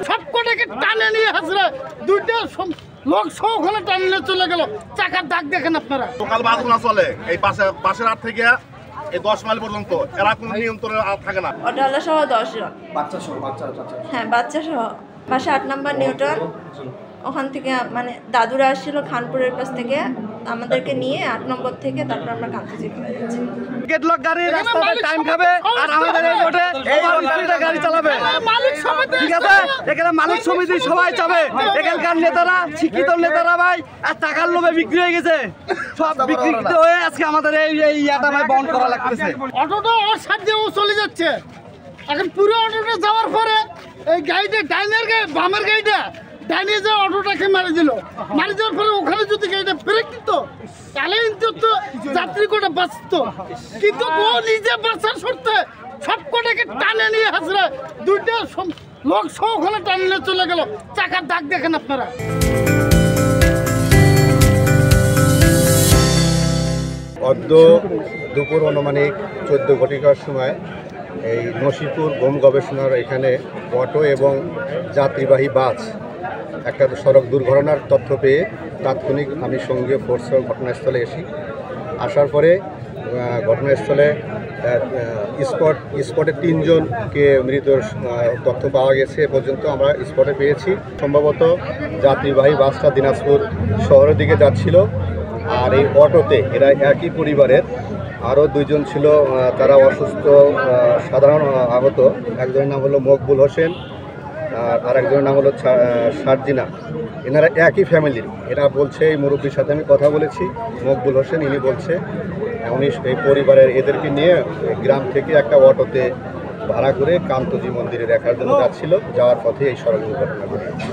সবকটাকে টানে নিয়ে হাসরা দুইটা লোক সহ ওখানে টানে নিয়ে চলে গেল। চাকার দাগ দেখেন আপনারা। সকাল বাসগুলো চলে এই পাশের হাট থেকে এই 10 মাইল পর্যন্ত, এরা কোনো নিয়ন্ত্রণে থাকে না। অটোওয়ালা সহ 10 জন, হ্যাঁ বাচ্চা সহ। পাশে 8 নম্বর নিউটন, ওখান থেকে মানে দাদুরা আসছিল খানপুরের কাছ থেকে, আমাদেরকে নিয়ে 8 নম্বর থেকে তারপর আমরা কান্তিজি চলে যাচ্ছি। গেটলক গাড়ি রাস্তাতে টাইম খাবে আর আমাদের এই রোডে ওভারস্পিডে গাড়ি চালাবে। ঠিক আছে, এখানে মালিক সমিতি সবাই যাবে। এখানকার নেতারা, শিক্ষিত নেতারা ভাই আর টাকার লোভে বিক্রি হয়ে গেছে। সব বিক্রি হয়ে আজকে আমাদের এই ইয়াটা ভাই বন্ধ করা লাগতেছে। অটোটা ওর সাথে ও চলে যাচ্ছে। এখন পুরো অটোটা যাওয়ার পরে এই গাড়িটা ডাইনের গাড়ি বামের গাড়িটা ডাইনে যে অটোটাকে মারি দিল। মারি দেওয়ার পরে ওখানে যদি গাড়িটা ব্রেক দিত তাহলে কিন্তু যাত্রী কোটা বাঁচত, কিন্তু ও নিজে বাঁচার শর্তে সবকটাকে টানে নিয়ে হাসরা দুইটা লোক সহ ওখানে টানে নিয়ে চলে গেল। চাকার দাগ দেখেন আপনারা। অদ্য দুপুর অনুমানিক 14 ঘটিকার সময় এই নসিপুর গম গবেষণার এখানে অটো এবং যাত্রীবাহী বাস একটা সড়ক দুর্ঘটনার তথ্য পেয়ে তাৎক্ষণিক আমি সঙ্গে ফোর্স ঘটনাস্থলে আসার পরে ঘটনাস্থলে স্পটে 3 জনকে মৃত তথ্য পাওয়া গেছে। এ পর্যন্ত আমরা স্পটে পেয়েছি। সম্ভবত যাত্রীবাহী বাসটা দিনাজপুর শহরের দিকে যাচ্ছিল, আর এই অটোতে এরা একই পরিবারের আরও 2 জন ছিল, তারা অসুস্থ সাধারণ আহত। একজনের নাম হলো মকবুল হোসেন আর একজনের নাম হলো সারজিনা। এনারা একই ফ্যামিলির। এরা বলছে, এই মুরব্বীর সাথে আমি কথা বলেছি, মকবুল হোসেন, ইনি বলছে উনি এই পরিবারের এদেরকে নিয়ে গ্রাম থেকে একটা অটোতে ভাড়া করে কান্তজি মন্দিরে দেখার জন্য যাচ্ছিল। যাওয়ার পথে এই সড়ক দুর্ঘটনা ঘটে।